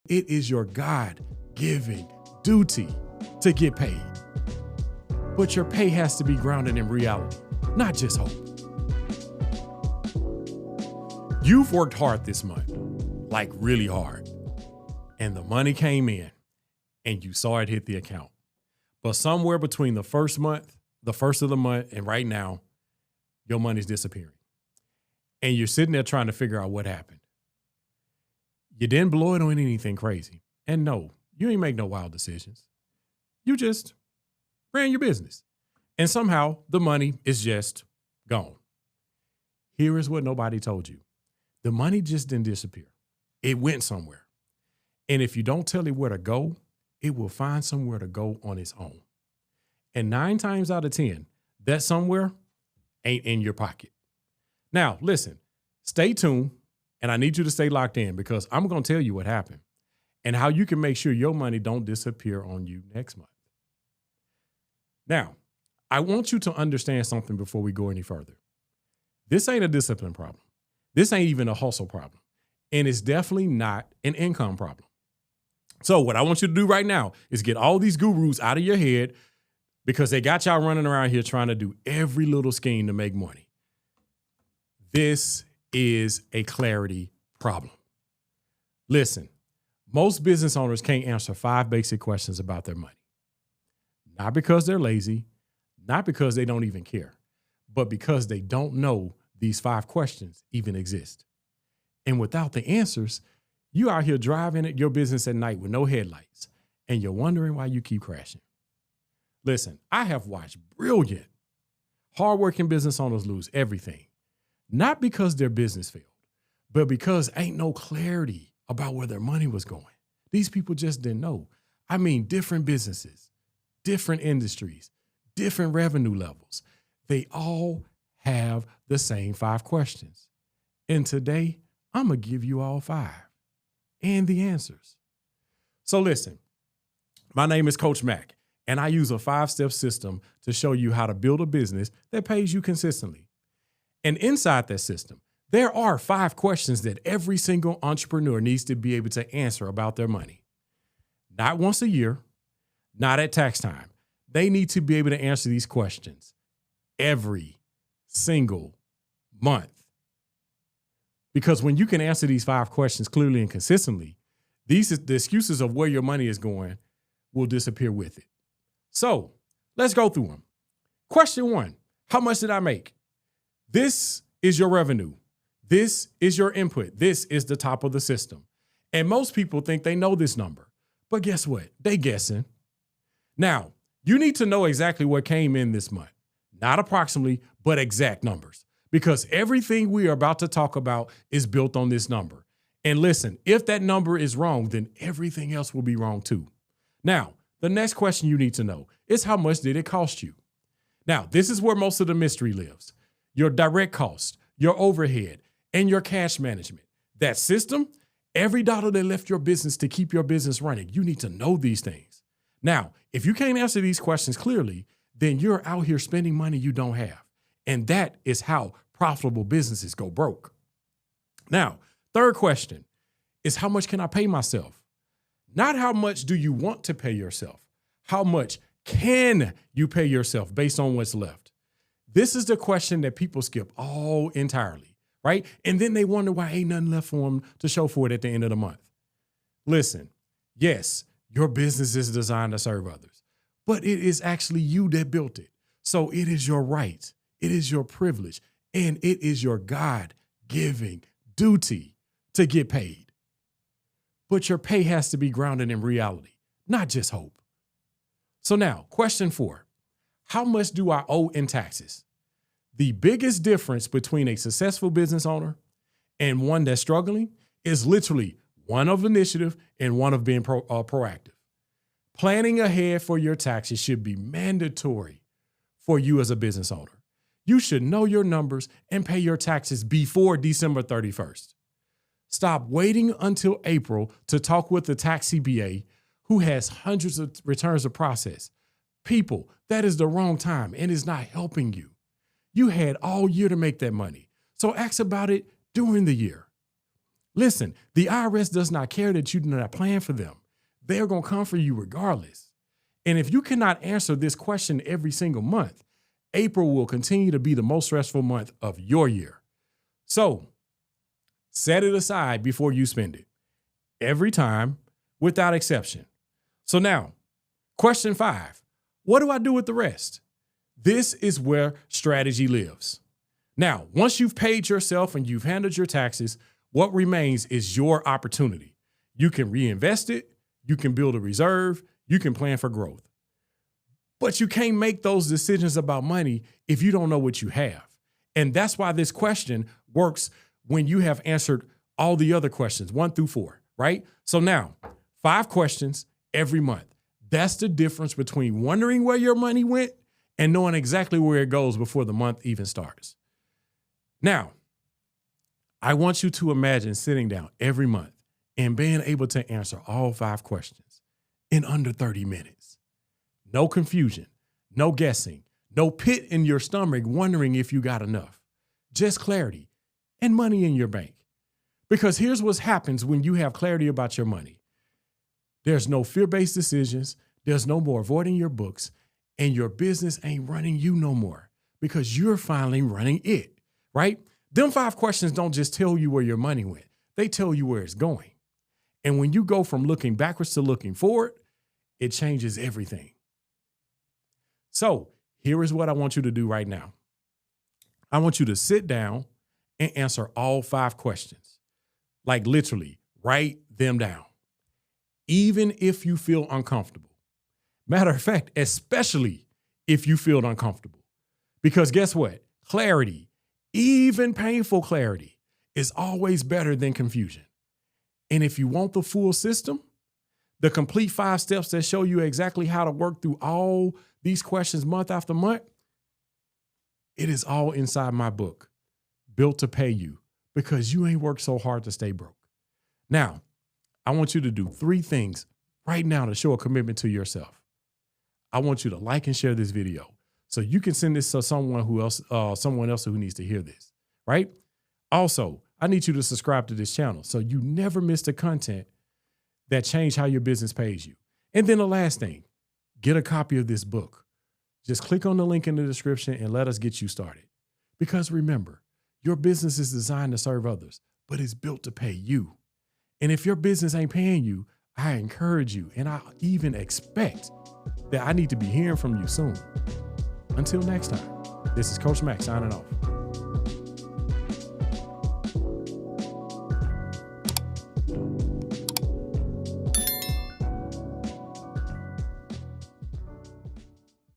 It is your God-given duty to get paid. But your pay has to be grounded in reality, not just hope. You've worked hard this month, like really hard, and the money came in and you saw it hit the account. But somewhere between the first of the month, and right now, your money's disappearing. And you're sitting there trying to figure out what happened. You didn't blow it on anything crazy. And no, you ain't make no wild decisions. You just ran your business. And somehow the money is just gone. Here is what nobody told you. The money just didn't disappear. It went somewhere. And if you don't tell it where to go, it will find somewhere to go on its own. And 9 times out of 10, that somewhere ain't in your pocket. Now, listen, stay tuned, and I need you to stay locked in because I'm going to tell you what happened and how you can make sure your money don't disappear on you next month. Now, I want you to understand something before we go any further. This ain't a discipline problem. This ain't even a hustle problem. And it's definitely not an income problem. So what I want you to do right now is get all these gurus out of your head because they got y'all running around here trying to do every little scheme to make money. This is a clarity problem. Listen, most business owners can't answer 5 basic questions about their money. Not because they're lazy, not because they don't even care, but because they don't know these 5 questions even exist. And without the answers, you out here driving at your business at night with no headlights, and you're wondering why you keep crashing. Listen, I have watched brilliant, hardworking business owners lose everything, not because their business failed, but because ain't no clarity about where their money was going. These people just didn't know. I mean, different businesses, different industries, different revenue levels. They all have the same 5 questions. And today, I'm going to give you all 5 and the answers. So listen, my name is Coach Mack, and I use a 5-step system to show you how to build a business that pays you consistently. And inside that system, there are 5 questions that every single entrepreneur needs to be able to answer about their money. Not once a year, not at tax time. They need to be able to answer these questions every single month. Because when you can answer these 5 questions clearly and consistently, the excuses of where your money is going will disappear with it. So let's go through them. Question 1, how much did I make? This is your revenue. This is your input. This is the top of the system. And most people think they know this number. But guess what? They guessing. Now, you need to know exactly what came in this month. Not approximately, but exact numbers. Because everything we are about to talk about is built on this number. And listen, if that number is wrong, then everything else will be wrong too. Now, the next question you need to know is how much did it cost you? Now, this is where most of the mystery lives. Your direct cost, your overhead, and your cash management. That system, every dollar that left your business to keep your business running, you need to know these things. Now, if you can't answer these questions clearly, then you're out here spending money you don't have. And that is how profitable businesses go broke. Now, third question is how much can I pay myself? Not how much do you want to pay yourself? How much can you pay yourself based on what's left? This is the question that people skip all entirely, right? And then they wonder why ain't nothing left for them to show for it at the end of the month. Listen, yes, your business is designed to serve others, but it is actually you that built it. So it is your right, it is your privilege, and it is your God-given duty to get paid. But your pay has to be grounded in reality, not just hope. So now, question 4, how much do I owe in taxes? The biggest difference between a successful business owner and one that's struggling is literally one of initiative and one of being proactive. Planning ahead for your taxes should be mandatory for you as a business owner. You should know your numbers and pay your taxes before December 31st. Stop waiting until April to talk with the tax CPA who has hundreds of returns to process. People, that is the wrong time and is not helping you. You had all year to make that money. So ask about it during the year. Listen, the IRS does not care that you do not plan for them. They're going to come for you regardless. And if you cannot answer this question every single month, April will continue to be the most stressful month of your year. So set it aside before you spend it. Every time, without exception. So now, question 5, what do I do with the rest? This is where strategy lives. Now, once you've paid yourself and you've handled your taxes, what remains is your opportunity. You can reinvest it, you can build a reserve, you can plan for growth. But you can't make those decisions about money if you don't know what you have. And that's why this question works when you have answered all the other questions, 1 through 4, right? So now, 5 questions every month. That's the difference between wondering where your money went and knowing exactly where it goes before the month even starts. Now, I want you to imagine sitting down every month and being able to answer all 5 questions in under 30 minutes. No confusion, no guessing, no pit in your stomach wondering if you got enough. Just clarity and money in your bank. Because here's what happens when you have clarity about your money. There's no fear-based decisions. There's no more avoiding your books, and your business ain't running you no more because you're finally running it, right? Them 5 questions don't just tell you where your money went. They tell you where it's going. And when you go from looking backwards to looking forward, it changes everything. So here is what I want you to do right now. I want you to sit down and answer all 5 questions. Like literally, write them down. Even if you feel uncomfortable. Matter of fact, especially if you feel uncomfortable. Because guess what? Clarity, even painful clarity, is always better than confusion. And if you want the full system, the complete 5 steps that show you exactly how to work through all these questions month after month, it is all inside my book, Built to Pay You, because you ain't worked so hard to stay broke. Now, I want you to do 3 things right now to show a commitment to yourself. I want you to like and share this video so you can send this to someone else who needs to hear this, right? Also, I need you to subscribe to this channel so you never miss the content that change how your business pays you. And then the last thing, get a copy of this book. Just click on the link in the description and let us get you started. Because remember, your business is designed to serve others, but it's built to pay you. And if your business ain't paying you, I encourage you, and I even expect that I need to be hearing from you soon. Until next time, this is Coach Max signing off.